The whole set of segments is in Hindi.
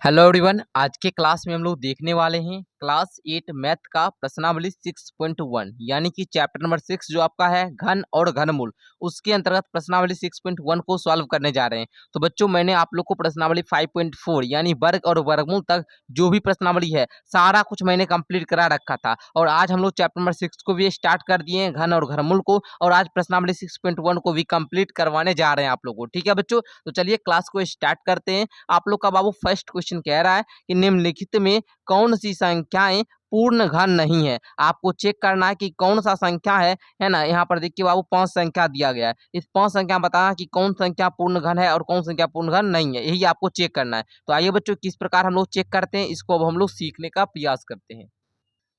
हेलो एवरीवन, आज के क्लास में हम लोग देखने वाले हैं क्लास 8 मैथ का प्रश्नावली 6.1 यानी कि चैप्टर नंबर 6 जो आपका है घन और घनमूल, उसके अंतर्गत प्रश्नावली 6.1 को सॉल्व करने जा रहे हैं। तो बच्चों, मैंने आप लोग को प्रश्नावली 5.4 यानी वर्ग और वर्गमूल तक जो भी प्रश्नावली है सारा कुछ मैंने कंप्लीट करा रखा था और आज हम लोग चैप्टर नंबर 6 को भी स्टार्ट कर दिए हैं, घन और घनमूल को, और आज प्रश्नावली 6.1 को भी कंप्लीट करवाने जा रहे हैं आप लोग को। ठीक है बच्चों, तो चलिए क्लास को स्टार्ट करते हैं। आप लोग का बाबू फर्स्ट क्वेश्चन कह रहा है कि निम्नलिखित में कौन सी संख्याएं पूर्ण घन नहीं है। आपको चेक करना है कि कौन सा संख्या है ना। यहाँ पर देखिए बाबू 5 संख्या दिया गया है, इस 5 संख्या बताना कि कौन संख्या पूर्ण घन है और कौन संख्या पूर्ण घन नहीं है, यही आपको चेक करना है। तो आइए बच्चों, किस प्रकार हम लोग चेक करते हैं इसको अब हम लोग सीखने का प्रयास करते हैं।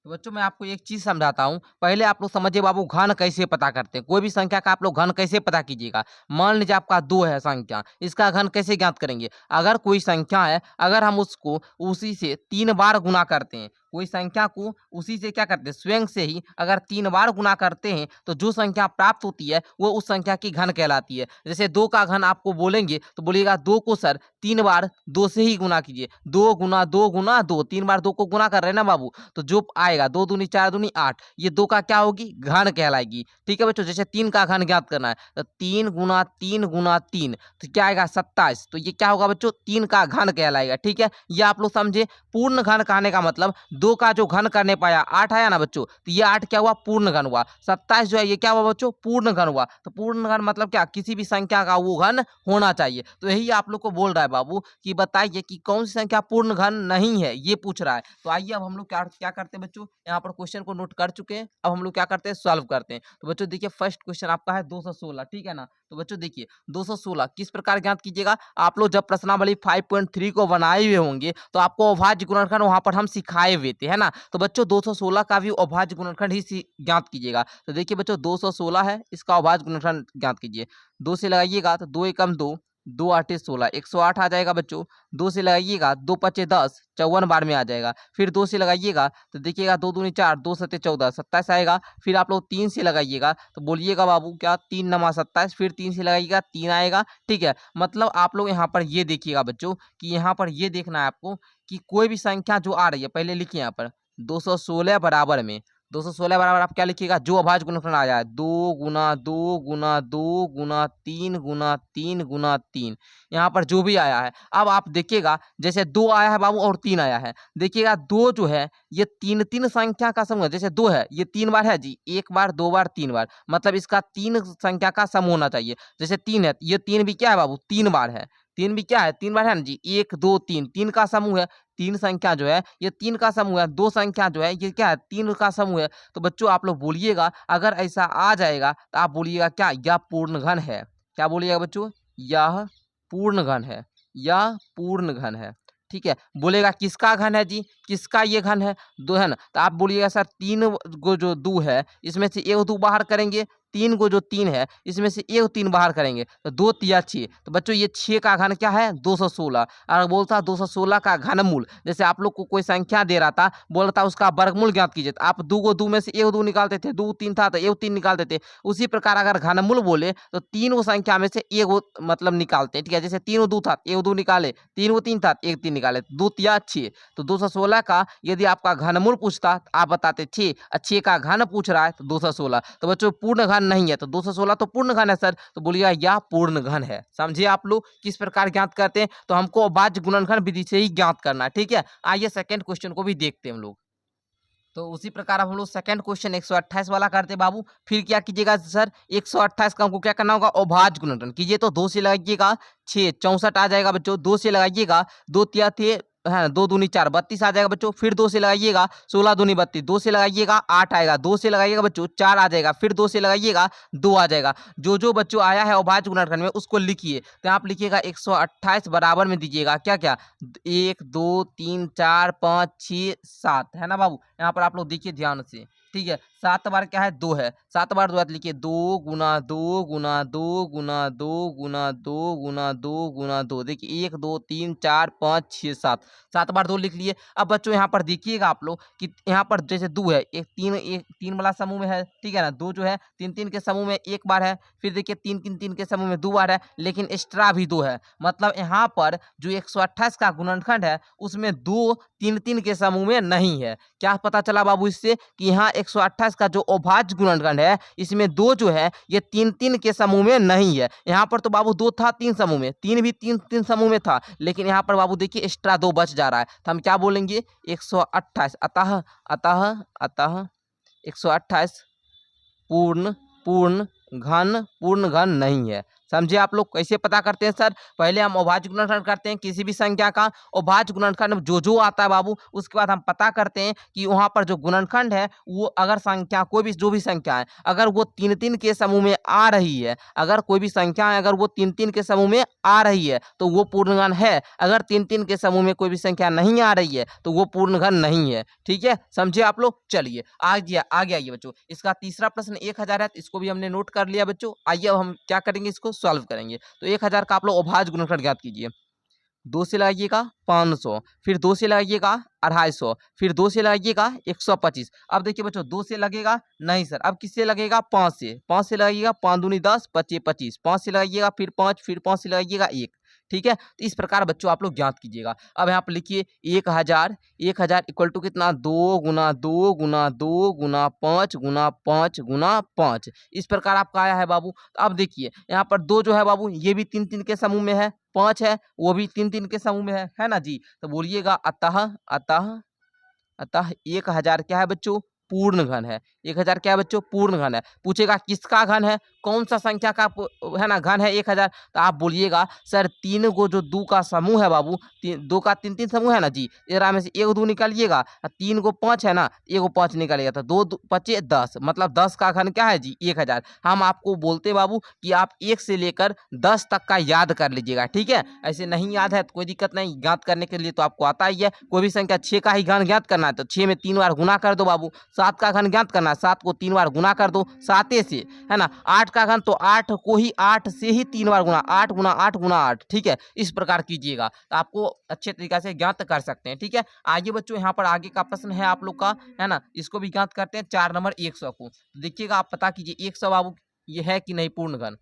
तो बच्चों, मैं आपको एक चीज समझाता हूँ। पहले आप लोग समझिए बाबू, घन कैसे पता करते हैं। कोई भी संख्या का आप लोग घन कैसे पता कीजिएगा। मान लीजिए आपका 2 है संख्या, इसका घन कैसे ज्ञात करेंगे। अगर कोई संख्या है, अगर हम उसको उसी से 3 बार गुना करते हैं, कोई संख्या को उसी से क्या करते हैं, स्वयं से ही अगर 3 बार गुना करते हैं तो जो संख्या प्राप्त होती है वो उस संख्या की घन कहलाती है। जैसे 2 का घन आपको बोलेंगे तो बोलिएगा 2 को सर 3 बार 2 से ही गुना कीजिए। 2 गुना 2 गुना 2, 3 बार 2 को गुना कर रहे हैं ना बाबू, तो जो आएगा 2 दूनी 4 दूनी 8, ये 2 का क्या होगी, घन कहलाएगी। ठीक है बच्चों, जैसे 3 का घन ज्ञात करना है तो 3 गुना 3 गुना 3, तो क्या आएगा 27, तो ये क्या होगा बच्चों, 3 का घन कहलाएगा। ठीक है, ये आप लोग समझे। पूर्ण घन कहने का मतलब 2 का जो घन करने पाया 8 आया ना बच्चों, तो ये 8 क्या हुआ, पूर्ण घन हुआ। 27 जो है ये क्या हुआ बच्चों, पूर्ण घन हुआ। तो पूर्ण घन मतलब क्या, किसी भी संख्या का वो घन होना चाहिए। तो यही आप लोग को बोल रहा है बाबू कि बताइए कि कौन सी संख्या पूर्ण घन नहीं है, ये पूछ रहा है। तो आइए अब हम लोग क्या क्या करते हैं बच्चों, यहाँ पर क्वेश्चन को नोट कर चुके हैं, अब हम लोग क्या करते हैं, सॉल्व करते हैं। तो बच्चों देखिए, फर्स्ट क्वेश्चन आपका है 216, ठीक है ना। तो बच्चों देखिए 216 किस प्रकार ज्ञात कीजिएगा। आप लोग जब प्रश्नावली 5.3 को बनाए हुए होंगे तो आपको अभाज्य गुणनखंड वहां पर हम सिखाए हुए थे, है ना। तो बच्चों 216 का भी अभाज्य गुणनखंड ही ज्ञात कीजिएगा। तो देखिए बच्चों 216 है, इसका अभाज्य गुणनखंड ज्ञात कीजिए। 2 से लगाइएगा तो 2 एकम 2, 2 आठे 16, 108 आ जाएगा बच्चों। 2 से लगाइएगा 2 पचे 10, 54 बार में आ जाएगा। फिर 2 से लगाइएगा तो देखिएगा 2 दूनी 4, 2 सत्ते 14, 27 आएगा। फिर आप लोग 3 से लगाइएगा तो बोलिएगा बाबू क्या, 3 नमा 27, फिर 3 से लगाइएगा 3 आएगा। ठीक है, मतलब आप लोग यहाँ पर ये देखिएगा बच्चों कि यहाँ पर ये देखना है आपको कि कोई भी संख्या जो आ रही है, पहले लिखिए यहाँ पर 216 बराबर में, 216 बराबर आप क्या लिखिएगा, जो अभाज्य गुणनखंड आया है 2 गुना 2 गुना 2 गुना 3 गुना 3 गुना 3, यहाँ पर जो भी आया है। अब आप देखिएगा जैसे 2 आया है बाबू और 3 आया है, देखिएगा 2 जो है ये 3 संख्या का समूह है। जैसे 2 है ये 3 बार है जी, 1 बार 2 बार 3 बार, मतलब इसका 3 संख्या का समूह होना चाहिए। जैसे 3 है, ये 3 भी क्या है बाबू, 3 बार है। 3 भी क्या है, 3 बार है ना जी, 1 2 3, 3 का समूह है। 3 संख्या जो है ये 3 का समूह है। 2 संख्या जो है ये क्या है, 3 का समूह है। तो बच्चों आप लोग बोलिएगा, अगर ऐसा आ जाएगा तो आप बोलिएगा क्या, यह पूर्ण घन है। क्या बोलिएगा बच्चों, यह पूर्ण घन है, यह पूर्ण घन है। ठीक है, बोलेगा किसका घन है जी, किसका ये घन है, 2 है ना। तो आप बोलिएगा सर 3 को जो 2 है इसमें से 1 2 बाहर करेंगे, 3 को जो 3 है इसमें से 1 3 बाहर करेंगे तो 2 तिया 6। तो बच्चों ये 6 का घन क्या है, 216। और बोलता 216 का घनमूल, जैसे आप लोग को कोई संख्या दे रहा था, बोल रहा था उसका वर्गमूल ज्ञात कीजिए, तो आप 2 को 2 में से 1 2 निकालते थे, 2 3 था तो 1 3 निकालते थे। उसी प्रकार अगर घनमूल बोले तो 3 संख्या में से 1 मतलब निकालते हैं। ठीक है, जैसे 3 2 था 1 2 निकाले, 3 3 था 1 3 निकाले, 2 तिया 6। तो 216 का यदि आपका घनमूल पूछता तो आप बताते 6, 6 का घन पूछ रहा है तो 216। तो बच्चों पूर्ण घन नहीं है, तो 216 तो पूर्ण घन है सर, तो बोलिएगा यह पूर्ण घन है। समझिए आप लोग किस प्रकार ज्ञात करते हैं, तो हमको अभाज्य गुणनखंड विधि से ही ज्ञात करना है। ठीक है, आइए सेकंड क्वेश्चन को भी देखते हैं हम लोग। तो उसी प्रकार अब हम लोग सेकंड क्वेश्चन 128 वाला करते हैं बाबू। फिर क्या कीजिएगा सर, 128 का हमको क्या करना होगा, अभाज्य गुणनखंड कीजिए। तो 2 से लगाइएगा 6, 64 आ जाएगा बच्चों। 2 से लगाइएगा 2 तिया थे है, 2 दूनी 4, 32 आ जाएगा बच्चों। फिर 2 से लगाइएगा 16 दूनी 32, 2 से लगाइएगा 8 आएगा। 2 से लगाइएगा बच्चों 4 आ जाएगा। फिर 2 से लगाइएगा 2 आ जाएगा। जो जो बच्चों आया है अभाज्य गुणनखंड में उसको लिखिए। तो आप लिखिएगा 128 बराबर में दीजिएगा क्या क्या, 1 2 3 4 5 6 7, है ना बाबू। यहाँ पर आप लोग देखिए ध्यान से, ठीक है। 7 बार क्या है 2 है, 7 बार 2 लिखिए 2 गुना 2 गुना 2 गुना 2 गुना 2 गुना 2 गुना 2। देखिए 1 2 3 4 5 6 7, 7 बार 2 लिख लिए। अब बच्चों यहाँ पर देखिएगा आप लोग कि यहाँ पर जैसे 2 है, एक 3 वाला समूह में है, ठीक है ना। 2 जो है 3 के समूह में 1 बार है, फिर देखिए 3 के समूह में 2 बार है, लेकिन एक्स्ट्रा भी 2 है। मतलब यहाँ पर जो 128 का गुणनखंड है उसमें 2 3 के समूह में नहीं है। क्या पता चला बाबू इससे कि यहाँ 128 का जो अभाज्य गुणनखंड है इसमें 2 जो है ये 3 के समूह में नहीं है। यहाँ पर तो बाबू 2 था 3 समूह में, 3 भी 3 समूह में था, लेकिन यहाँ पर बाबू देखिए एक्स्ट्रा 2 बच जा रहा है, तो हम क्या बोलेंगे 128। अतः अतः अतः 128 पूर्ण घन नहीं है। समझे आप लोग कैसे पता करते हैं सर? पहले हम अभाज्य गुणनखंड करते हैं किसी भी संख्या का, अभाज्य गुणनखंड जो आता है बाबू उसके बाद हम पता करते हैं कि वहां पर जो गुणनखंड है वो अगर संख्या कोई भी जो भी संख्या है अगर वो 3 के समूह में आ रही है, अगर कोई भी संख्या है अगर वो 3 के समूह में आ रही है तो वो पूर्णघन है। अगर 3 के समूह में कोई भी संख्या नहीं आ रही है तो वो पूर्णघन नहीं है। ठीक है, समझे आप लोग? चलिए आगे आइए बच्चों। इसका तीसरा प्रश्न 1000 है, तो इसको भी हमने नोट कर लिया बच्चों। आइए अब हम क्या करेंगे, इसको सॉल्व करेंगे। तो 1000 का आप लोग अभाज्य गुणनखंड ज्ञात कीजिए। 2 से लगाइएगा 500, फिर 2 से लगाइएगा 250, फिर 2 से लगाइएगा 125। अब देखिए बच्चों 2 से लगेगा नहीं सर, अब किससे लगेगा? 5 से। 5 से लगाइएगा 5 दूनी 10, 25 25। 5 से लगाइएगा फिर 5, फिर 5 से लगाइएगा 1। ठीक है, तो इस प्रकार बच्चों आप लोग ज्ञात कीजिएगा। अब यहाँ पर लिखिए 1000 इक्वल टू कितना? 2 गुना 2 गुना 2 गुना 5 गुना 5 गुना 5। इस प्रकार आपका आया है बाबू। अब देखिए यहाँ पर 2 जो है बाबू ये भी 3 के समूह में है, 5 है वो भी 3 के समूह में है ना जी। तो बोलिएगा अतः अतः अतः 1000 क्या है बच्चों? पूर्ण घन है। 1000 क्या है बच्चों? पूर्ण घन है। पूछेगा किसका घन है, कौन सा संख्या का है ना घन है 1000, तो आप बोलिएगा सर 3 को जो 2 का समूह है बाबू, 2 का 3 समूह है ना जी, जरा में से 1 2 निकालिएगा, 3 को 5 है ना, 1 को 5 निकालिएगा तो 2 25 10, मतलब 10 का घन क्या है जी? 1000। हम आपको बोलते बाबू कि आप 1 से लेकर 10 तक का याद कर लीजिएगा। ठीक है, ऐसे नहीं याद है तो कोई दिक्कत नहीं, ज्ञात करने के लिए तो आपको आता ही है। कोई भी संख्या 6 का ही घन ज्ञात करना है तो 6 में 3 बार गुना कर दो बाबू। 7 का घन ज्ञात करना है, 7 को 3 बार गुना कर दो 7 से, है ना। 8 का घन तो 8 को ही 8 से ही 3 बार गुना, 8 गुना 8 गुना 8। ठीक है, इस प्रकार कीजिएगा तो आपको अच्छे तरीके से ज्ञात कर सकते हैं। ठीक है, आइए बच्चों यहाँ पर आगे का प्रश्न है आप लोग का, है ना, इसको भी ज्ञात करते हैं। 4 नंबर 100 को देखिएगा, आप पता कीजिए 100 बाबू ये है कि नहीं पूर्ण घन।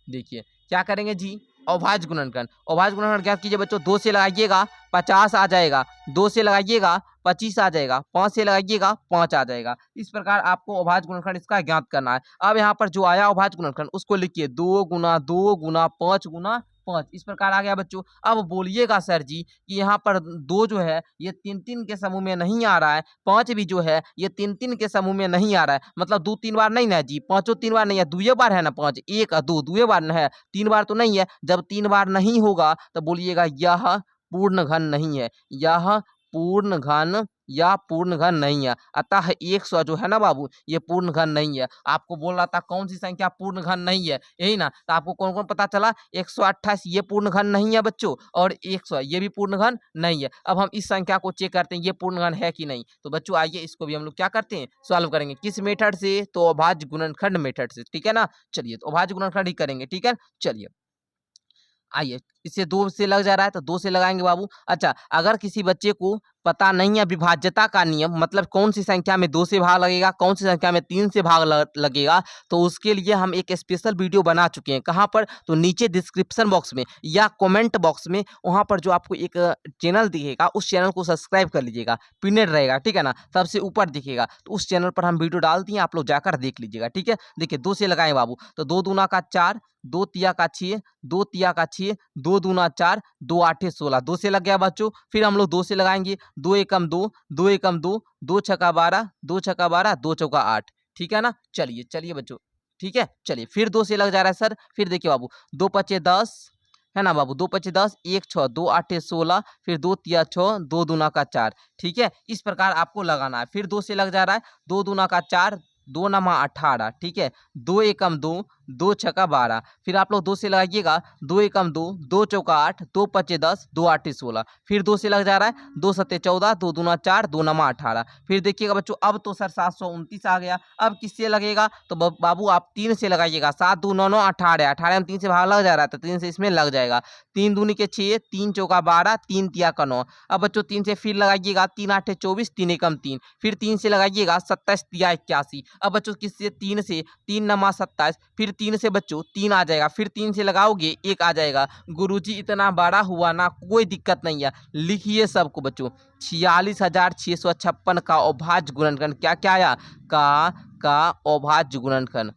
देखिए क्या करेंगे जी, अभाज्य गुणनखंड। अभाज्य गुणनखंड ज्ञात कीजिए बच्चों। 2 से लगाइएगा 50 आ जाएगा, 2 से लगाइएगा 25 आ जाएगा, 5 से लगाइएगा 5 आ जाएगा। इस प्रकार आपको अभाज्य गुणनखंड इसका ज्ञात करना है। अब यहाँ पर जो आया अभाज्य गुणनखंड उसको लिखिए 2 गुना 2 गुना 5 गुना 5। इस प्रकार आ गया बच्चों। अब बोलिएगा सर जी कि यहाँ पर 2 जो है ये 3 के समूह में नहीं आ रहा है, 5 भी जो है ये 3 के समूह में नहीं आ रहा है, मतलब 2 3 बार नहीं ना जी, 5 3 बार नहीं है, 2 बार है ना 5, 1 2 2 बार है, 3 बार तो नहीं है। जब 3 बार नहीं होगा तो बोलिएगा यह पूर्ण घन नहीं है, यह पूर्ण घन या पूर्ण घन नहीं है। अतः 100 जो है ना बाबू ये पूर्ण घन नहीं है। आपको बोल रहा था कौन सी संख्या पूर्ण घन नहीं है, यही ना। तो आपको कौन कौन पता चला? 128 ये पूर्ण घन नहीं है बच्चों, और 100 ये भी पूर्ण घन नहीं है। अब हम इस संख्या को चेक करते हैं ये पूर्ण घन है कि नहीं। तो बच्चों आइए इसको भी हम लोग क्या करते हैं, सॉल्व करेंगे। किस मेथड से? तो अभाज्य गुणनखंड मेथड से। ठीक है ना, चलिए तो अभाज्य गुणनखंड ही करेंगे। ठीक है, चलिए आइए। इससे 2 से लग जा रहा है तो 2 से लगाएंगे बाबू। अच्छा, अगर किसी बच्चे को पता नहीं है विभाज्यता का नियम, मतलब कौन सी संख्या में 2 से भाग लगेगा, कौन सी संख्या में 3 से भाग लगेगा, तो उसके लिए हम एक स्पेशल वीडियो बना चुके हैं। कहाँ पर? तो नीचे डिस्क्रिप्शन बॉक्स में या कमेंट बॉक्स में, वहाँ पर जो आपको एक चैनल दिखेगा उस चैनल को सब्सक्राइब कर लीजिएगा, पिनेड रहेगा। ठीक है ना, सबसे ऊपर दिखेगा, तो उस चैनल पर हम वीडियो डाल दिए, आप लोग जाकर देख लीजिएगा। ठीक है, देखिए 2 से लगाएं बाबू, तो 2 दूना का 4, 2 तिया का 6, 2 तिया का 6, 2 दूना 4, 2 आठे 16। 2 से लग गया बच्चों। फिर हम लोग 2 से लगाएंगे, 2 एकम 2, 2 एकम 2, 2 छक्का 12, 2 छक्का 12, 2 चौका 8। ठीक है ना, चलिए बच्चों। ठीक है, चलिए फिर 2 से लग जा रहा है सर। फिर देखिए बाबू, 2 पचे 10, है ना बाबू, 2 पचे 10, 1 6, 2 आठे 16, फिर 2 तिया 6, 2 दूना का 4। ठीक है, इस प्रकार आपको लगाना है। फिर 2 से लग जा रहा है, 2 दूना का 4, 2 नमा 18। ठीक है, 2 एकम 2, 2 छक्का 12, फिर आप लोग 2 से लगाइएगा, 2 एकम 2, 2 चौका 8, 2 पचे 10, 2 आठे 16, फिर 2 से लग जा रहा है, 2 सत्ते 14, 2 दूना 4, 2 नमा 18। फिर देखिएगा बच्चों अब तो सर 729 आ गया। अब किससे लगेगा? तो बाबू आप 3 से लगाइएगा, 7 2 9 9 18, 18 में 3 से भाग लग जा रहा है तो 3 से इसमें लग जाएगा। 3 दूनी के 6, 3 चौका 12, 3 तिया का 9। अब बच्चों 3 से फिर लगाइएगा, 3 आठे 24, 3 एकम 3, फिर 3 से लगाइएगा, 27 तिया 81। अब बच्चों किससे? 3 से, 3 नमा 27, फिर 3 से बच्चों 3 आ जाएगा, फिर 3 से लगाओगे 1 आ जाएगा। गुरुजी इतना बड़ा हुआ ना, कोई दिक्कत नहीं है, लिखिए सबको बच्चों। 46,656 का अभाज्य गुणनखंड क्या क्या आया? का अभाज्य गुणनखंड,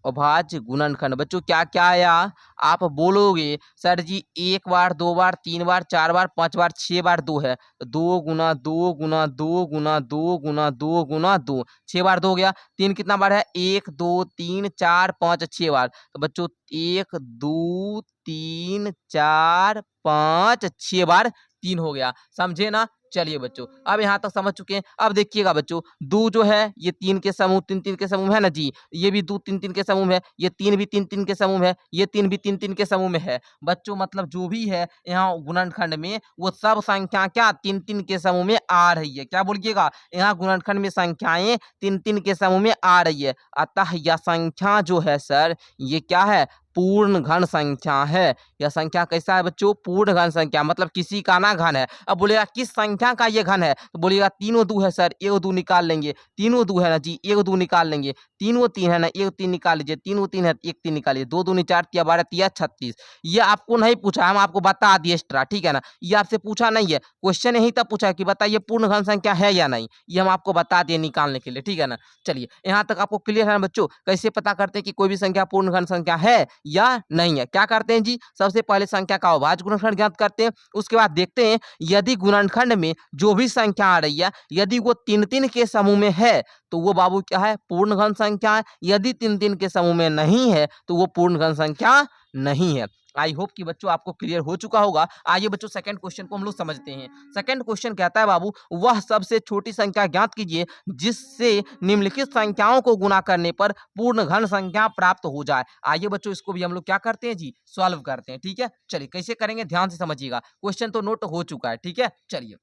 अभाज्य गुणनखंड बच्चों क्या क्या आया? आप बोलोगे सर जी 1 बार 2 बार 3 बार 4 बार 5 बार 6 बार 2 है, 2 गुना 2 गुना 2 गुना 2 गुना 2 गुना 2, 6 बार 2 हो गया। 3 कितना बार है? 1 2 3 4 5 6 बार। तो बच्चों 1 2 3 4 5 6 बार 3 हो गया, समझे ना? चलिए बच्चों अब यहाँ तक समझ चुके हैं। अब देखिएगा बच्चों, 2 जो है ये 3 के समूह, 3 3 के समूह है ना जी, ये भी 2 3 3 के समूह है, ये 3 भी 3 3 के समूह है, ये 3 भी 3 3 के समूह में है। बच्चों मतलब जो भी है यहाँ गुणनखंड में वो सब संख्या क्या 3 3 के समूह में आ रही है। क्या बोलिएगा? यहाँ गुणनखंड में संख्याएं 3 3 के समूह में आ रही है। अतः यह संख्या जो है सर ये क्या है? पूर्ण घन संख्या है। यह संख्या कैसा है बच्चों? पूर्ण घन संख्या, मतलब किसी का ना घन है। अब बोलेगा किस संख्या का ये घन है? तो बोलिएगा 3 2 है सर, 1 2 निकाल लेंगे, 3 2 है ना जी, 1 2 निकाल लेंगे, 3 3 है ना, 1 3 निकाल लीजिए, 3 3 है 1 3 निकालिए, 2 दूनी 4 तिया 12 तिया 36। ये आपको नहीं पूछा, हम आपको बता दिए एक्स्ट्रा, ठीक है ना? ये आपसे पूछा नहीं है, क्वेश्चन यही तब पूछा है कि बताइए पूर्ण घन संख्या है या नहीं, ये हम आपको बता दिए निकालने के लिए, ठीक है ना? चलिए यहाँ तक आपको क्लियर है ना बच्चों? कैसे पता करते हैं कि कोई भी संख्या पूर्ण घन संख्या है या नहीं है? क्या करते हैं जी? सबसे पहले संख्या का अभाज्य गुणनखंड ज्ञात करते हैं, उसके बाद देखते हैं यदि गुणनखंड में जो भी संख्या आ रही है यदि वो 3 3 के समूह में है तो वो बाबू क्या है? पूर्ण घन संख्या है। यदि 3 3 के समूह में नहीं है तो वो पूर्ण घन संख्या नहीं है। आई होप कि बच्चों आपको क्लियर हो चुका होगा। आइए बच्चों सेकंड क्वेश्चन को हम लोग समझते हैं। सेकंड क्वेश्चन कहता है बाबू वह सबसे छोटी संख्या ज्ञात कीजिए जिससे निम्नलिखित संख्याओं को गुणा करने पर पूर्ण घन संख्या प्राप्त हो जाए। आइए बच्चों इसको भी हम लोग क्या करते हैं जी? सॉल्व करते हैं, ठीक है? चलिए कैसे करेंगे ध्यान से समझिएगा, क्वेश्चन तो नोट हो चुका है, ठीक है? चलिए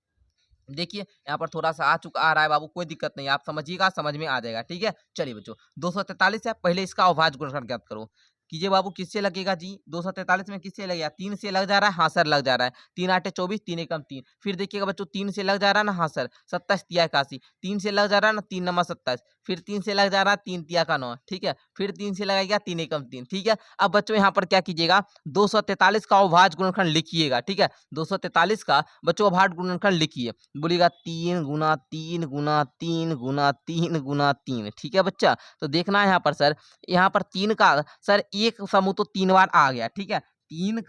देखिए यहाँ पर थोड़ा सा आ रहा है बाबू, कोई दिक्कत नहीं, आप समझिएगा, समझ में आ जाएगा, ठीक है? चलिए बच्चों 243 है, पहले इसका अभाज्य गुणनखंड ज्ञात करो। कीजिए बाबू, किससे लगेगा जी? 243 में किससे लगेगा? 3 से लग जा रहा है, हाँ सर लग जा रहा है। 3 आठे 24, 3 एकम 3। फिर देखिएगा बच्चों 3 से लग जा रहा है ना, हाँ सर 27 तिया 81। 3 से लग जा रहा है ना, 3 नमा 27, फिर 3 से लग जा रहा है 3 तिया का 9, ठीक है? फिर 3 से लगाएगा 3 एकम 3, ठीक है? अब बच्चों यहाँ पर क्या कीजिएगा? 243 का अभाज्य गुणनखंड लिखिएगा, ठीक है? 243 का बच्चों अभाज्य गुणनखंड लिखिए, बोलिएगा 3 गुना 3 गुना 3 गुना 3 गुना 3, ठीक है बच्चा? तो देखना है यहाँ पर सर, यहाँ पर 3 का सर एक समूह तो 3 बार आ गया, ठीक है? 3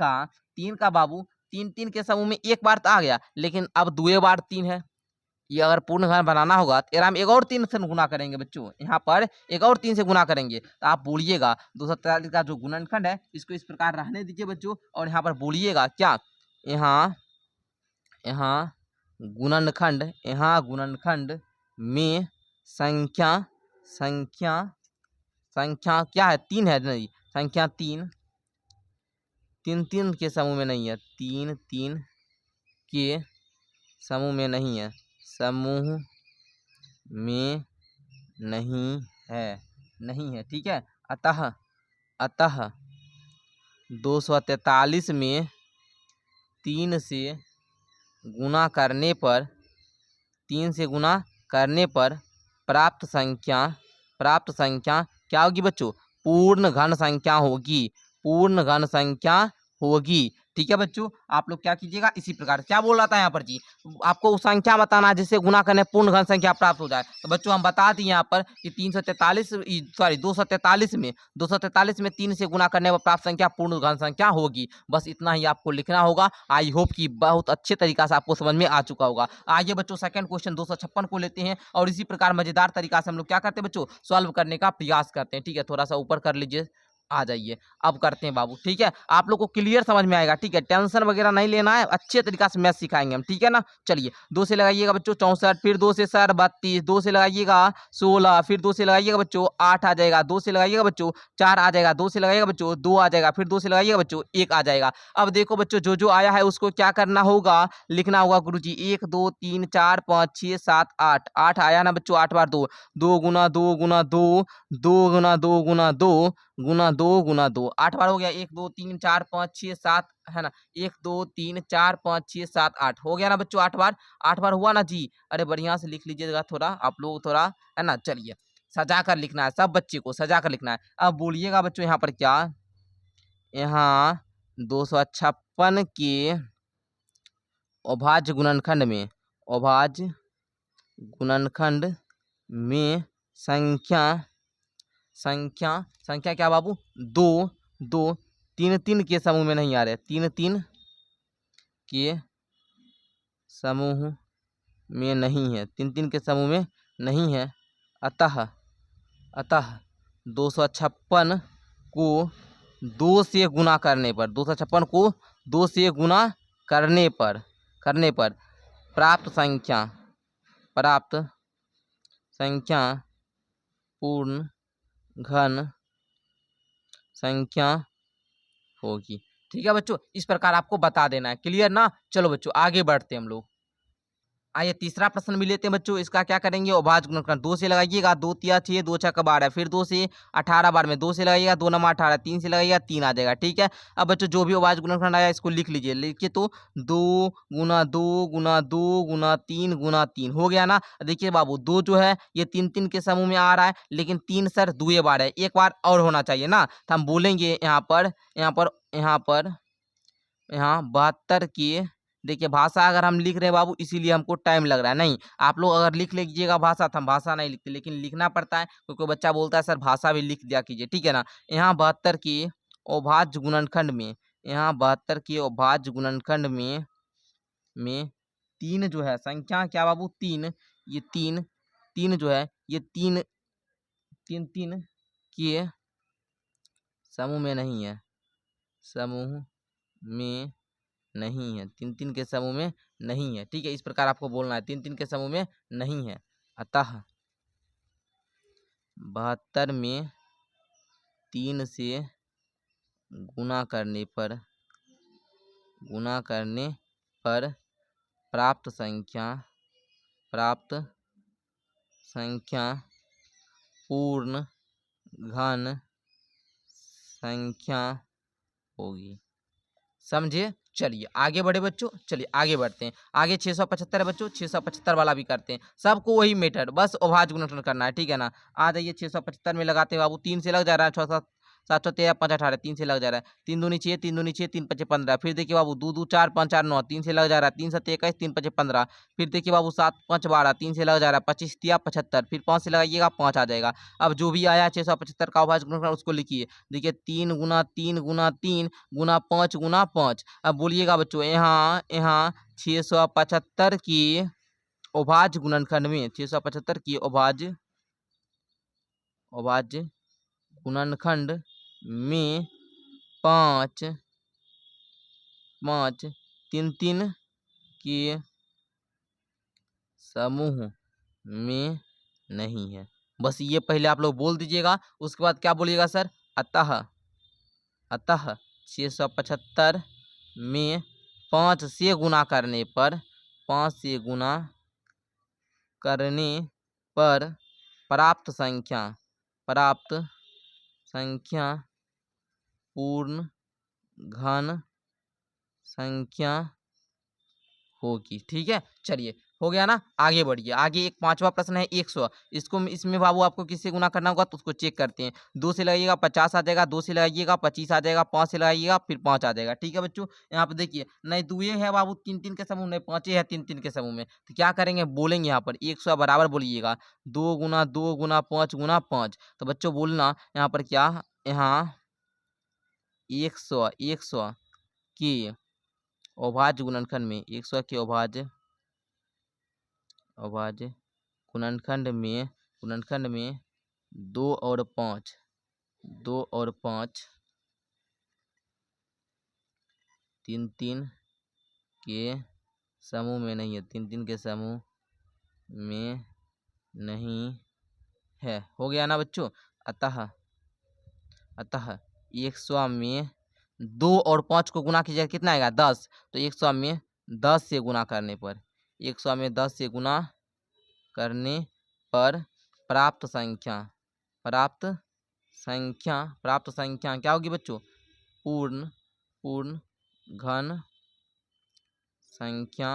का बाबू 3 3 के समूह में एक बार तो आ गया, लेकिन अब 2 बार 3 है। ये अगर पूर्ण घन बनाना होगा तो यार हम एक और 3 से गुना करेंगे बच्चों, यहाँ पर एक और 3 से गुना करेंगे। तो आप बोलिएगा 243 का जो गुणनखंड है इसको इस प्रकार रहने दीजिए बच्चों, और यहाँ पर बोलिएगा क्या? यहाँ यहाँ गुणनखंड में संख्या संख्या संख्या क्या है? 3 है नहीं, संख्या 3 3 3 के समूह में नहीं है, 3 3 के समूह में नहीं है, समूह में नहीं है, ठीक है? अतः 243 में 3 से गुना करने पर 3 से गुना करने पर प्राप्त संख्या क्या होगी बच्चों? पूर्ण घन संख्या होगी, पूर्ण घन संख्या होगी, ठीक है बच्चों? आप लोग क्या कीजिएगा इसी प्रकार, क्या बोल रहा था यहाँ पर जी? आपको संख्या बताना है जिससे गुना करने पूर्ण घन संख्या प्राप्त हो जाए। तो बच्चों हम बता दिए यहाँ पर कि 243 में 3 से गुना करने पर प्राप्त संख्या पूर्ण घन संख्या होगी। बस इतना ही आपको लिखना होगा। आई होप कि बहुत अच्छे तरीका से आपको समझ में आ चुका होगा। आइए बच्चों सेकंड क्वेश्चन 256 को लेते हैं और इसी प्रकार मजेदार तरीका से हम लोग क्या करते हैं बच्चों? सॉल्व करने का प्रयास करते हैं, ठीक है? थोड़ा सा ऊपर कर लीजिए, आ जाइए। अब करते हैं बाबू, ठीक है, आप लोग को क्लियर समझ में आएगा, ठीक है, टेंशन वगैरह नहीं लेना है, अच्छे तरीका से मैथ सिखाएंगे हम, ठीक है ना। चलिए 2 से लगाइएगा बच्चों 64, फिर 2 से सर 32, 2 से लगाइएगा 16, फिर 2 से लगाइएगा बच्चों 8 आ जाएगा, 2 से लगाइएगा बच्चों 4 आ जाएगा, 2 से लगाइएगा बच्चों 2 आ जाएगा, फिर 2 से लगाइएगा बच्चों 1 आ जाएगा। अब देखो बच्चों जो जो आया है उसको क्या करना होगा, लिखना होगा गुरुजी 1 2 3 4 5 6 7 8, 8 आया ना बच्चों, 8 बार 2, 2 गुना 2 गुना 2, 2 गुना 2 गुना 2 गुना 2 गुना 2, 8 बार हो गया, 1 2 3 4 5 6 7 है ना, 1 2 3 4 5 6 7 8 हो गया ना बच्चों, 8 बार, 8 बार हुआ ना जी। अरे बढ़िया से लिख लीजिएगा थोड़ा आप लोग, थोड़ा है ना। चलिए सजा कर लिखना है, सब बच्चे को सजा कर लिखना है। अब बोलिएगा बच्चों यहाँ पर क्या, यहाँ 256 के अभाज्य गुणनखंड में, अभाज्य गुणनखंड में संख्या, संख्या संख्या क्या बाबू, 2 2 3 3 के समूह में नहीं आ रहे, 3 3 के समूह में नहीं है, 3 3 के समूह में नहीं है। अतः अतः 256 को 2 से गुना करने पर, 256 को 2 से गुना करने पर प्राप्त संख्या, प्राप्त संख्या पूर्ण घन संख्या होगी। ठीक है बच्चों, इस प्रकार आपको बता देना है, क्लियर ना। चलो बच्चों आगे बढ़ते हैं हम लोग। आइए तीसरा प्रश्न भी लेते हैं बच्चों। इसका क्या करेंगे, अभाज्य गुणनखंड, 2 से लगाइएगा, 2 तिया 6, 2 छक्का 12, फिर 2 से 18 बार में 2 से लगाइएगा, 2 नमा 18, 3 से लगाइएगा 3 आ जाएगा। ठीक है, अब बच्चों जो भी अभाज्य गुणनखंड आया इसको लिख लीजिए, लिखिए तो 2 गुना 2 गुना 2 गुना 3 गुना 3 हो गया ना। देखिए बाबू 2 जो है ये 3 3 के समूह में आ रहा है, लेकिन 3 सर 2 बार है, एक बार और होना चाहिए ना, तो हम बोलेंगे यहाँ पर 72 के, देखिए भाषा अगर हम लिख रहे हैं बाबू इसीलिए हमको टाइम लग रहा है, नहीं आप लोग अगर लिख लीजिएगा भाषा तो हम भाषा नहीं लिखते, लेकिन लिखना पड़ता है क्योंकि कोई बच्चा बोलता है सर भाषा भी लिख दिया कीजिए, ठीक है ना। यहाँ 72 के अभाज्य गुणनखंड में, यहाँ 72 के अभाज्य गुणनखंड में 3 जो है संख्या क्या बाबू, 3, ये 3 जो है ये 3 3 3 के समूह में नहीं है, समूह में नहीं है, 3 3 के समूह में नहीं है। ठीक है, इस प्रकार आपको बोलना है, 3 3 के समूह में नहीं है। अतः 72 में 3 से गुना करने पर प्राप्त संख्या पूर्ण घन संख्या होगी। समझे। चलिए आगे बढ़े बच्चों, चलिए आगे बढ़ते हैं। आगे 675 है बच्चों, 675 वाला भी करते हैं, सबको वही मेथड, बस अभाज्य गुणनखंड करना है, ठीक है ना। आ जाइए 675 में लगाते हैं बाबू, 3 से लग जा रहा है, 6 7 7 13 5 18, 3 से लग जा रहा है, 3 दूनी 6, 3 दूनी 6, 3 5 15, फिर देखिए बाबू 2 2 4 5 4 9, 3 से लग जा रहा है, 3 7 21, 3 5 15, फिर देखिए बाबू 7 5 12, 3 से लग जा रहा है, 25 तिया 75, फिर 5 से लगाइएगा 5 आ जाएगा। अब जो भी आया 675 का अभाज्य गुणनखंड उसको लिखिए, देखिए 3 गुना 3 गुना 3 गुना 5 गुना 5। अब बोलिएगा बच्चों यहाँ 675 की अभाज्य गुणनखंड में, 675 की अभाज्य गुणनखंड में 5 3 3 के समूह में नहीं है। बस ये पहले आप लोग बोल दीजिएगा, उसके बाद क्या बोलिएगा सर, अतः 675 में 5 से गुना करने पर, 5 से गुना करने पर प्राप्त संख्या पूर्ण घन संख्या होगी। ठीक है, चलिए हो गया ना। आगे बढ़िए, आगे एक 5वां प्रश्न है 100, इसमें बाबू आपको किससे गुना करना होगा तो उसको चेक करते हैं। 2 से लगाइएगा 50 आ जाएगा, 2 से लगाइएगा 25 आ जाएगा, 5 से लगाइएगा फिर 5 आ जाएगा। ठीक है बच्चों, यहाँ पे देखिए नहीं 2 है बाबू 3 3 के समूह, नहीं 5 है 3 3 के समूह में, तो क्या करेंगे बोलेंगे यहाँ पर 100 बराबर बोलिएगा 2 गुना 2 गुना 5 गुना 5। तो बच्चों बोलना यहाँ पर क्या, यहाँ 100 की अभाज्य गुणनखंड में, 100 के अभाज्य गुणनखंड में 2 और 5 2 और 5 तीन तीन के समूह में नहीं है, तीन तीन के समूह में नहीं है। हो गया ना बच्चों। अतः अतः 100 में 2 और 5 को गुना कीजिए, कितना आएगा 10। तो 100 में 10 से गुना करने पर 100 में 10 से गुना करने पर प्राप्त संख्या क्या होगी बच्चों? पूर्ण घन संख्या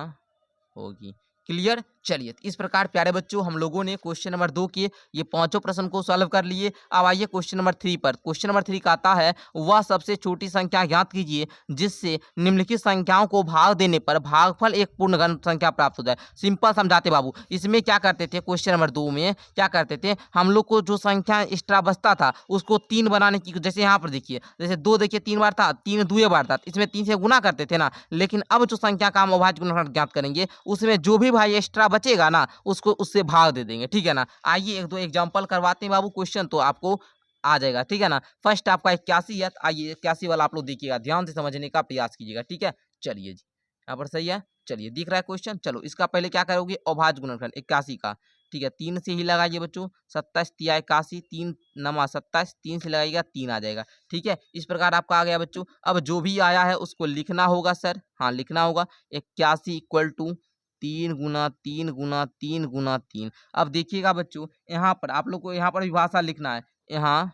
होगी। क्लियर। चलिए, तो इस प्रकार प्यारे बच्चों हम लोगों ने क्वेश्चन नंबर 2 के ये पांचों प्रश्न को सॉल्व कर लिए। अब आइए क्वेश्चन नंबर 3 पर। क्वेश्चन नंबर 3 का आता है, वह सबसे छोटी संख्या ज्ञात कीजिए जिससे निम्नलिखित संख्याओं को भाग देने पर भागफल एक पूर्ण घन संख्या प्राप्त हो जाए। सिंपल समझाते बाबू। इसमें क्या करते थे, क्वेश्चन नंबर 2 में क्या करते थे, हम लोग को जो संख्या एक्स्ट्रा बचता था उसको 3 बनाने की, जैसे यहाँ पर देखिए, जैसे 2 देखिए 3 बार था, 3 2 बार था, इसमें 3 से गुना करते थे ना। लेकिन अब जो संख्या का हम अभाज्य गुणनखंड ज्ञात करेंगे उसमें जो भी भाई एक्स्ट्रा बचेगा ना उसको उससे भाग दे देंगे। ठीक है ना। आइए एक दो एग्जांपल करवाते हैं बाबू, क्वेश्चन तो आपको आ जाएगा। ठीक है ना। फर्स्ट आपका 81 है। आइए 81 वाला आप लोग देखिएगा, ध्यान से समझने का प्रयास कीजिएगा। ठीक है। चलिए जी, यहाँ पर सही है। चलिए, दिख रहा है क्वेश्चन। चलो, इसका पहले क्या करोगे, अभाज्य गुणनखंड 81 का। ठीक है, 3 से ही लगाइए बच्चों। 27 तिया 81, 3 नमा 27, 3 से लगाइएगा 3 आ जाएगा। ठीक है, इस प्रकार आपका आ गया बच्चों। अब जो भी आया है उसको लिखना होगा सर, हाँ लिखना होगा। 81 इक्वल टू 3 गुना 3 गुना 3 गुना 3। अब देखिएगा बच्चों, यहाँ पर आप लोग को यहाँ पर विभाषा लिखना है। यहाँ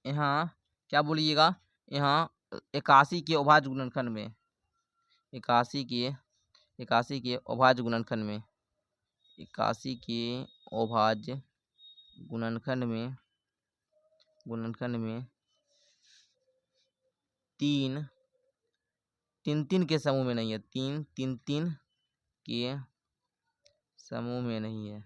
यहाँ क्या बोलिएगा, यहाँ 81 के अभाज्य गुणनखंड में, 81 के 81 के अभाज्य गुणनखंड में 81 के अभाज्य गुणनखंड में 3 तीन तीन के समूह में नहीं है, 3 तीन तीन के समूह में नहीं है,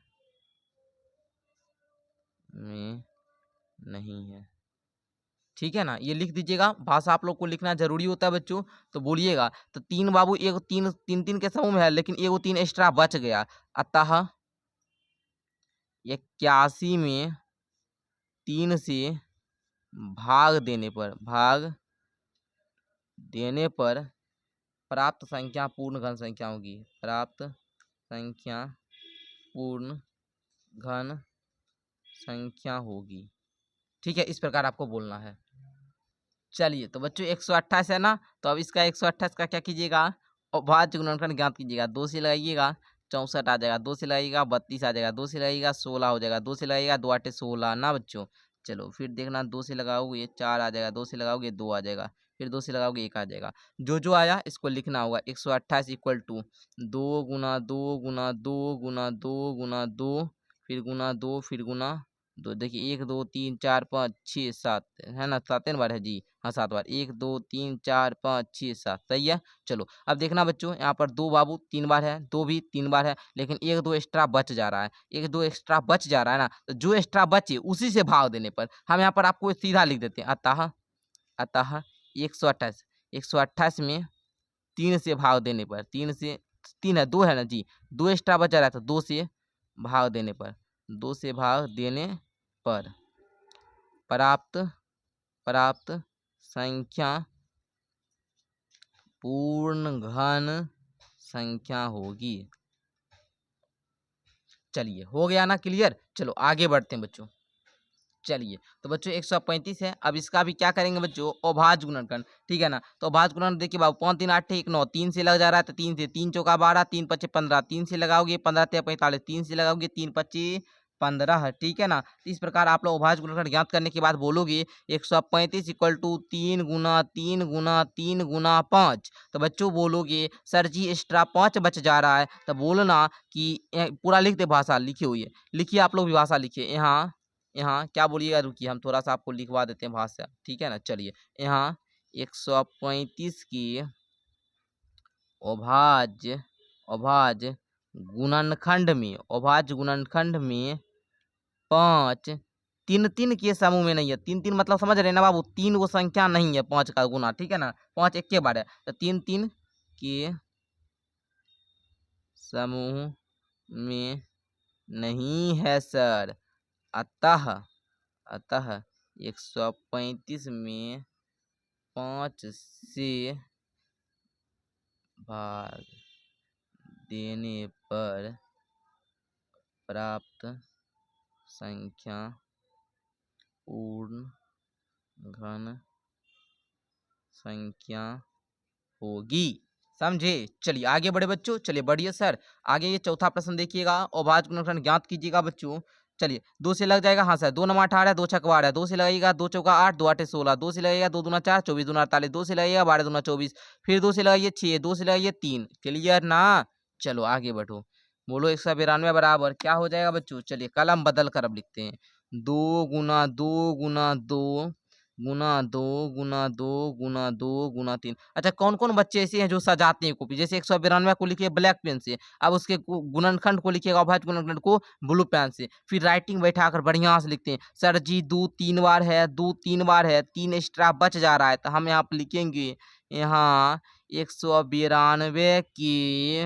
ठीक है ना। ये लिख दीजिएगा, भाषा आप लोग को लिखना जरूरी होता है बच्चों। तो बोलिएगा, तो 3 बाबू एक तीन तीन तीन के समूह में है, लेकिन एगो 3 एक्स्ट्रा बच गया। अतः 81 में 3 से भाग देने पर प्राप्त संख्या पूर्ण घन संख्या होगी। प्राप्त संख्या पूर्ण घन संख्या होगी। ठीक है, इस प्रकार आपको बोलना है। चलिए, तो बच्चों 128 है ना, तो अब इसका 128 का क्या कीजिएगा, अभाज्य गुणनखंड ज्ञात कीजिएगा। 2 से लगाइएगा 64 आ जाएगा, 2 से लगाइएगा 32 आ जाएगा, 2 से लगाइएगा 16 हो जाएगा, 2 से लगाइएगा 2 8 16 ना बच्चों। चलो फिर देखना, 2 से लगाओगे 4 आ जाएगा, 2 से लगाओगे 2 आ जाएगा, फिर 2 से लगाओगे 1 आ जाएगा। जो जो आया इसको लिखना होगा। 128 इक्वल टू 2 गुना 2 गुना 2 गुना 2 गुना 2 फिर गुना 2 फिर गुना 2। देखिए 1 2 3 4 5 6 7 है ना, 7 बार है जी, हाँ 7 बार। 1 2 3 4 5 6 7, सही है। चलो अब देखना बच्चों, यहाँ पर 2 बाबू 3 बार है, 2 भी 3 बार है, लेकिन 1 2 एक्स्ट्रा बच जा रहा है, 1 2 एक्स्ट्रा बच जा रहा है ना। तो जो एक्स्ट्रा बचे उसी से भाग देने पर हम यहाँ पर आपको सीधा लिख देते हैं। अतः 128 में 3 से भाग देने पर, 3 से 3 है 2 है ना जी, 2 एक्स्ट्रा बचा रहा है, तो 2 से भाग देने पर, 2 से भाग देने पर प्राप्त संख्या पूर्ण घन संख्या होगी। चलिए, हो गया ना क्लियर। चलो आगे बढ़ते हैं बच्चों। चलिए, तो बच्चों 135 है। अब इसका भी क्या करेंगे बच्चों, अभाज्य गुणनखंड। ठीक है ना। तो अभाज्य गुणनखंड देखिए बाबू, 5 3 8 1 9, 3 से लग जा रहा है, तो 3 से 3 चौका 12, 3 पच्चे 15, 3 से लगाओगे 15 3 45, 3 से लगाओगे 3 पच्चे 15। ठीक है ना। तो इस प्रकार आप लोग अभाज्य गुणनखंड ज्ञात करने के बाद बोलोगे 135 इक्वल टू 3 गुना 3 गुना 3 गुना 5। तो बच्चों बोलोगे सर जी एक्स्ट्रा 5 बच जा रहा है, तो बोलना कि पूरा लिख दे, भाषा लिखी हुई है, लिखिए आप लोग भी भाषा लिखिए। यहाँ यहाँ क्या बोलिएगा, रुकिए हम थोड़ा सा आपको लिखवा देते हैं भाषा। ठीक है ना। चलिए, यहाँ 135 की अभाज्य गुणनखंड में 5 तीन तीन के समूह में नहीं है। 3 3 मतलब समझ रहे हैं ना बाबू, 3 वो संख्या नहीं है 5 का गुना। ठीक है ना, 5 एक के बार है, तो 3 3 के समूह में नहीं है सर। अतः अतः 135 में 5 से भाग देने पर प्राप्त संख्या पूर्ण घन संख्या होगी। समझे? चलिए आगे बढ़े बच्चों। चलिए बढ़िए सर। आगे ये चौथा प्रश्न देखिएगा, अभाज्य गुणनखंड ज्ञात कीजिएगा बच्चों। चलिए 2 से लग जाएगा, हाँ सर। 2 नवा 18, 2 छक्का 12, 2 से लगेगा, 2 चौका 8, 2 आठे 16, 2 से लगेगा, 2 दूना 4, 24 दूना 48, 2 से लगेगा, 12 दूना 24, फिर 2 से लगाइए 6, 2 से लगाइए 3। क्लियर ना? चलो आगे बढ़ो। बोलो 192 बराबर क्या हो जाएगा बच्चों? चलिए कलम बदल कर अब लिखते हैं। 2 गुना 2 गुना 2 गुना 2 गुना 2 गुना 2 गुना 3। अच्छा कौन कौन बच्चे ऐसे हैं जो सजाते हैं कॉपी? जैसे 192 को लिखिए ब्लैक पेन से, अब उसके गुणनखंड को लिखिएगा अभाज्य गुणनखंड को ब्लू पेन से, फिर राइटिंग बैठाकर बढ़िया से लिखते हैं। सर जी 2 3 बार है, 2 3 बार है, 3 एक्स्ट्रा बच जा रहा है, तो हम यहाँ पे लिखेंगे यहाँ 192 के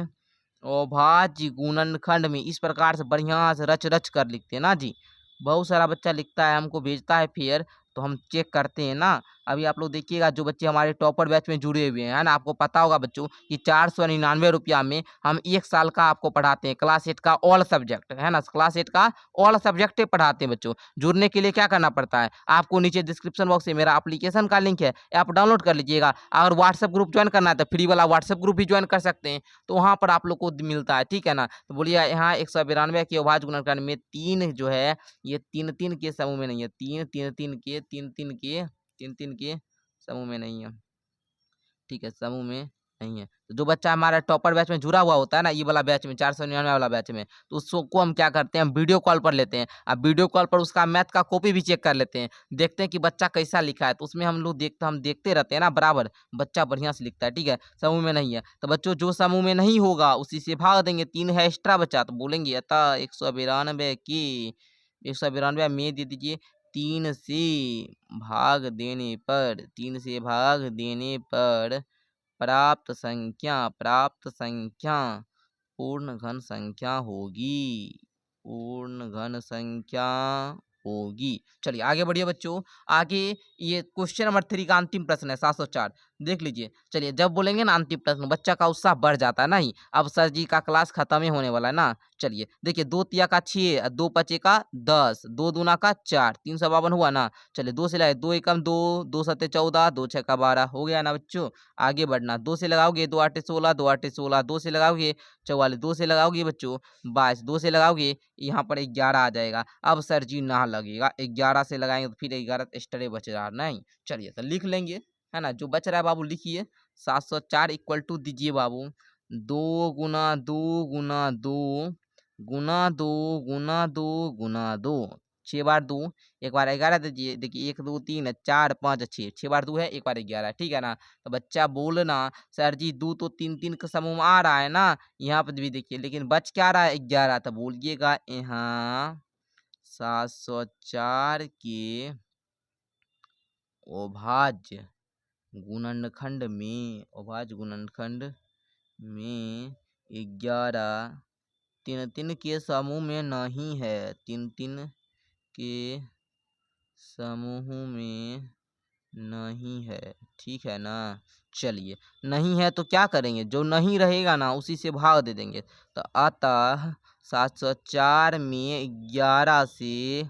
अभाज्य गुणनखंड में इस प्रकार से बढ़िया से रच रच कर लिखते हैं ना जी। बहुत सारा बच्चा लिखता है, हमको भेजता है, फिर तो हम चेक करते हैं ना। अभी आप लोग देखिएगा जो बच्चे हमारे टॉपर बैच में जुड़े हुए हैं, है ना, आपको पता होगा बच्चों कि 499 रुपया में हम 1 साल का आपको पढ़ाते हैं, क्लास 8 का ऑल सब्जेक्ट, है ना, क्लास 8 का ऑल सब्जेक्ट पढ़ाते हैं बच्चों। जुड़ने के लिए क्या करना पड़ता है? आपको नीचे डिस्क्रिप्शन बॉक्स में मेरा एप्लीकेशन का लिंक है, आप डाउनलोड कर लीजिएगा। अगर व्हाट्सएप ग्रुप ज्वाइन करना है तो फ्री वाला व्हाट्सएप ग्रुप भी ज्वाइन कर सकते हैं, तो वहाँ पर आप लोग को मिलता है, ठीक है ना। तो बोलिए यहाँ 192 के अभाज्य गुणनखंड में 3 जो है ये 3 3 के समूह में नहीं है, 3 3 3 के 3 3 के 3 3 के समूह में नहीं है, ठीक है, समूह में नहीं है। तो जो बच्चा हमारा टॉपर बैच में जुड़ा हुआ होता है ना, ये वाला बैच में 499 वाला बैच में, तो उसको हम क्या करते हैं, वीडियो कॉल पर लेते हैं। अब वीडियो कॉल पर उसका मैथ का कॉपी भी चेक कर लेते हैं, देखते हैं कि बच्चा कैसा लिखा है। तो उसमें हम लोग देखते रहते हैं ना बराबर, बच्चा बढ़िया से लिखता है, ठीक है। समूह में नहीं है तो बच्चों जो समूह में नहीं होगा उसी से भाग देंगे। 3 है एक्स्ट्रा बचा तो बोलेंगे अतः 192 की 192 में दे दीजिए 3 से भाग देने पर, 3 से भाग देने पर प्राप्त संख्या पूर्ण घन संख्या होगी, पूर्ण घन संख्या होगी। चलिए आगे बढ़िए बच्चों। आगे ये क्वेश्चन नंबर 3 का अंतिम प्रश्न है 704, देख लीजिए। चलिए जब बोलेंगे ना अंतिम प्रश्न, बच्चा का उत्साह बढ़ जाता है। नहीं अब सर जी का क्लास खत्म ही होने वाला है ना। चलिए देखिए 2 तिया का 6, 2 पचे का 10, 2 दूना का 4, 352 हुआ ना। चलिए 2 से लगाए, 2 एकम 2, 2 सत्ते 14, 2 छक्का 12, हो गया ना बच्चों। आगे बढ़ना, 2 से लगाओगे 2 आठे 16, 2 आठे 16, 2 से लगाओगे 44, 2 से लगाओगे बच्चों 22, 2 से लगाओगे यहाँ पर 11 आ जाएगा। अब सर जी ना लगेगा, 11 से लगाएंगे तो फिर 11 एक्स्ट्रा बच रहा नहीं। चलिए तो लिख लेंगे, है ना, जो बच रहा है बाबू लिखिए। 704 इक्वल टू दीजिए बाबू 2 गुना 2 गुना 2 गुना 2 गुना 2 गुना 2, 6 बार 2, एक बार 11 दीजिए। देखिए 1 2 3 4 5 6, 6 बार 2 है, एक बार 11, ठीक है ना। तो बच्चा बोलना सर जी 2 तो 3 3 का समूह में आ रहा है ना, यहाँ पर भी देखिए, लेकिन बच क्या रहा है 11, तो बोलिएगा यहाँ 704 के अभाज्य गुणनखंड में, अभाज्य गुणनखंड में 11 3 3 के समूह में नहीं है, 3 3 के समूह में नहीं है, ठीक है ना। चलिए नहीं है तो क्या करेंगे, जो नहीं रहेगा ना उसी से भाग दे देंगे। तो अतः 704 में 11 से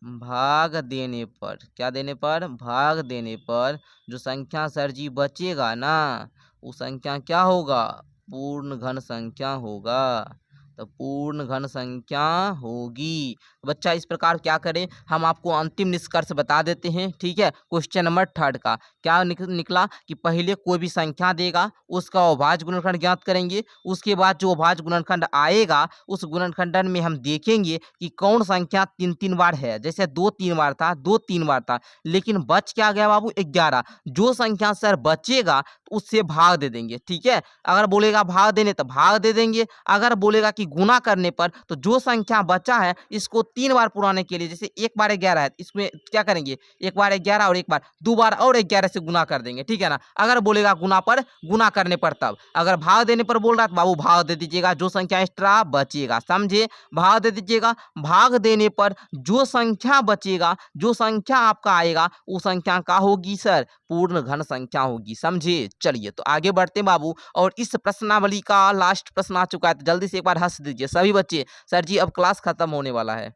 भाग देने पर, क्या देने पर, भाग देने पर जो संख्या सर जी बचेगा ना वो संख्या क्या होगा, पूर्ण घन संख्या होगा। तो पूर्ण घन संख्या होगी। बच्चा इस प्रकार क्या करें, हम आपको अंतिम निष्कर्ष बता देते हैं, ठीक है। क्वेश्चन नंबर 3 का क्या निकला कि पहले कोई भी संख्या देगा उसका अभाज्य गुणनखंड ज्ञात करेंगे, उसके बाद जो अभाज्य गुणनखंड आएगा उस गुणनखंडन में हम देखेंगे कि कौन संख्या 3 3 बार है। जैसे 2 3 बार था, 2 3 बार था, लेकिन बच क्या गया बाबू 11। जो संख्या सर बचेगा तो उससे भाग दे देंगे, ठीक है। अगर बोलेगा भाग देने तो भाग दे देंगे, अगर बोलेगा कि गुना करने पर तो जो संख्या बचा है इसको 3 बार पुराने के लिए, जैसे 1 बार 11 है इसमें क्या करेंगे, 1 बार 11 और 1 बार 2 बार और 11 से गुना कर देंगे, ठीक है ना। अगर बोलेगा गुना पर, गुना करने पर तब, अगर भाग देने पर बोल रहा है तो बाबू भाग दे दीजिएगा, जो संख्या एक्स्ट्रा बचेगा, समझे, भाग दे दीजिएगा। भाग देने पर जो संख्या बचेगा, जो संख्या आपका आएगा वो संख्या का होगी सर, पूर्ण घन संख्या होगी, समझे। चलिए तो आगे बढ़ते हैं बाबू, और इस प्रश्नावली का लास्ट प्रश्न आ चुका है, तो जल्दी से एक बार हंस दीजिए सभी बच्चे, सर जी अब क्लास खत्म होने वाला है।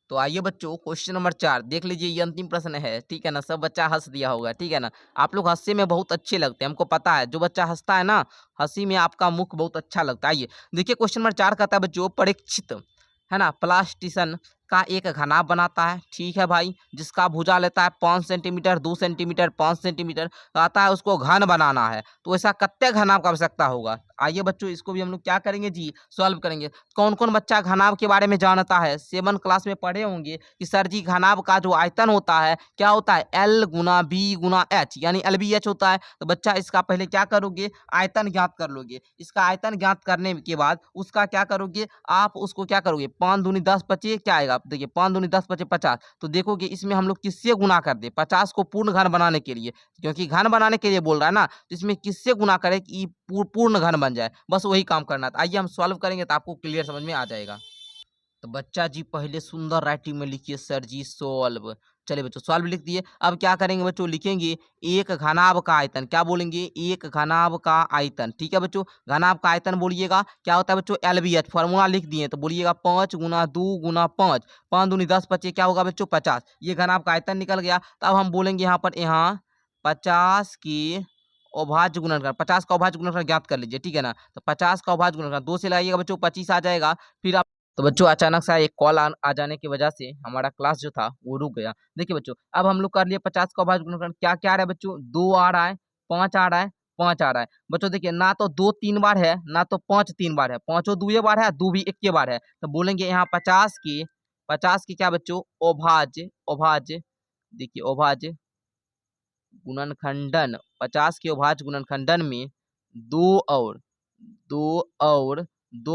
तो आइए बच्चों क्वेश्चन नंबर 4 देख लीजिए, ये अंतिम प्रश्न है, ठीक है ना। सब बच्चा हंस दिया होगा, ठीक है ना। आप लोग हंसने में बहुत अच्छे लगते हैं, हमको पता है, जो बच्चा हंसता है ना हंसी में आपका मुख बहुत अच्छा लगता है। आइए देखिए क्वेश्चन नंबर 4 कहता है बच्चों, परीक्षित है ना प्लास्टिसन का एक घनाभ बनाता है, ठीक है भाई, जिसका भुजा लेता है 5 सेंटीमीटर, 2 सेंटीमीटर, 5 सेंटीमीटर, कहता है उसको घन बनाना है, तो ऐसा कितने घनाभ की आवश्यकता होगा। आइए बच्चों इसको भी हम लोग क्या करेंगे जी, सॉल्व करेंगे। कौन कौन बच्चा घनाभ के बारे में जानता है, 7 क्लास में पढ़े होंगे कि सर जी घनाभ का जो आयतन होता है क्या होता है, L गुना B गुना H, यानी LBH होता है। तो बच्चा इसका पहले क्या करोगे, आयतन ज्ञात कर लोगे, इसका आयतन ज्ञात करने के बाद उसका क्या करोगे, आप उसको क्या करोगे, 5 दूनी 10 25 क्या आएगा, देखिए 5 दूनी 10 25 50, तो देखोगे इसमें हम लोग किससे गुना कर दे, 50 को पूर्ण घन बनाने के लिए, क्योंकि घन बनाने के लिए बोल रहा है ना, तो इसमें किससे गुना करें कि पूर्ण घन बन जाए, बस वही काम करना है। आइए हम सॉल्व करेंगे तो आपको क्लियर समझ में आ जाएगा। तो बच्चा जी पहले सुंदर राइटिंग में लिखिए सर जी सॉल्व। चलिए बच्चों सॉल्व लिख दिए, अब क्या करेंगे बच्चों, लिखेंगे एक घनाभ का आयतन, क्या बोलेंगे, एक घनाभ का आयतन, ठीक है बच्चों। घनाभ का आयतन बोलिएगा क्या होता है बच्चों, LBH, फॉर्मूला लिख दिए, तो बोलिएगा 5 गुना 2 गुना 5, 5 दूनी 10 25 क्या होगा बच्चों 50, ये घनाभ का आयतन निकल गया। तो अब हम बोलेंगे यहाँ पर, यहाँ 50 की अभाज्य गुणनखंड, 50 का अभाज्य गुणनखंड ज्ञात कर लीजिए, ठीक है ना। तो 50 का अभाज्य गुणनखंड 2 से लगाइएगा बच्चों, 25 आ जाएगा। फिर आप, तो बच्चों अचानक से एक कॉल आ जाने की वजह से हमारा क्लास जो था वो रुक गया। देखिए बच्चों अब हम लोग कर लिए 50 का अभाज्य गुणनखंड, क्या क्या आ रहा है बच्चों, 2 आ रहा है, 5 आ रहा है, 5 आ रहा है। बच्चों देखिए ना तो 2 3 बार है, ना तो 5 3 बार है, 5 2 बार है, 2 भी 1 बार है। तो बोलेंगे यहाँ 50 की क्या बच्चों, अभाज्य, अभाज्य, देखिए अभाज्य गुणनखंडन, 50 के अभाज्य गुणनखंडन में 2 और 2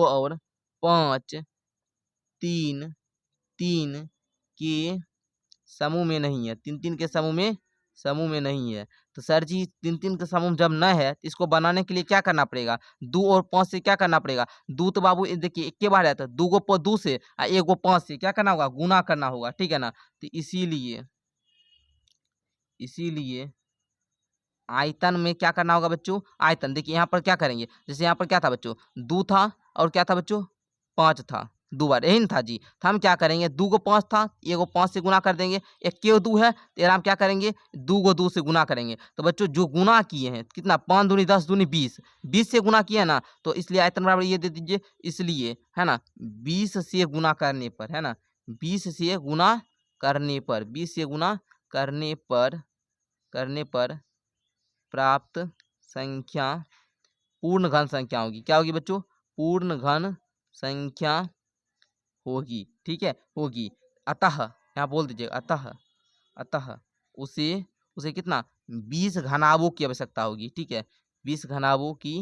और 5 3 3 के समूह में नहीं है, 3 3 के समूह में नहीं है। तो सर जी 3 3 के समूह जब न है तो इसको बनाने के लिए क्या करना पड़ेगा, 2 और 5 से क्या करना पड़ेगा, 2 तो बाबू देखिए 1 बार है, तो 2 को 2 से और 1 को 5 से क्या करना होगा, गुना करना होगा, ठीक है ना। तो इसीलिए आयतन में क्या करना होगा बच्चों, आयतन देखिए यहाँ पर क्या करेंगे, जैसे यहाँ पर क्या था बच्चों, 2 था और क्या था बच्चों 5 था, 2 बार यही न था जी। तो हम क्या करेंगे, 2 को 5 था, 1 को 5 से गुना कर देंगे, 1 के 2 है तो हम क्या करेंगे, 2 को 2 से गुना करेंगे। तो बच्चों जो गुना किए हैं कितना, 5 दूनी 10 दूनी 20, 20 से गुना किया ना, तो इसलिए आयतन बराबर ये दे दीजिए, इसलिए है ना 20 से गुना करने पर, है ना 20 से गुना करने पर, 20 से गुना करने पर प्राप्त संख्या पूर्ण घन संख्या होगी, क्या होगी बच्चों, पूर्ण घन संख्या होगी, ठीक है होगी। अतः यहाँ बोल दीजिए, अतः उसे कितना 20 घनाभों की आवश्यकता होगी, ठीक है 20 घनाभों की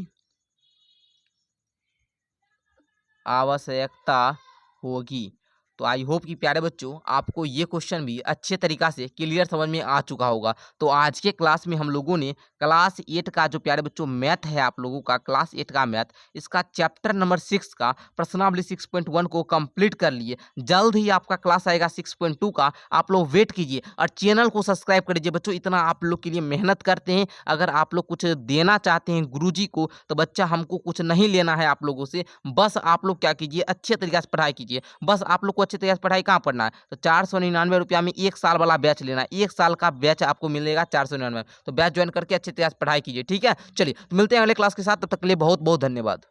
आवश्यकता होगी। तो आई होप कि प्यारे बच्चों आपको ये क्वेश्चन भी अच्छे तरीका से क्लियर समझ में आ चुका होगा। तो आज के क्लास में हम लोगों ने क्लास 8 का जो प्यारे बच्चों मैथ है, आप लोगों का क्लास 8 का मैथ, इसका चैप्टर नंबर 6 का प्रश्नावली 6.1 को कंप्लीट कर लिए। जल्द ही आपका क्लास आएगा 6.2 का, आप लोग वेट कीजिए और चैनल को सब्सक्राइब कर लीजिए बच्चों, इतना आप लोग के लिए मेहनत करते हैं। अगर आप लोग कुछ देना चाहते हैं गुरुजी को तो बच्चा हमको कुछ नहीं लेना है आप लोगों से, बस आप लोग क्या कीजिए अच्छे तरीके से पढ़ाई कीजिए। बस आप लोग को अच्छे तरीके से पढ़ाई कहाँ पढ़ना है, तो 499 रुपया में 1 साल वाला बैच लेना है, 1 साल का बैच आपको मिलेगा 499। तो बैच ज्वाइन करके अच्छे तरीके से पढ़ाई कीजिए, ठीक है। चलिए तो मिलते हैं अगले क्लास के साथ, तब तक के लिए बहुत बहुत धन्यवाद।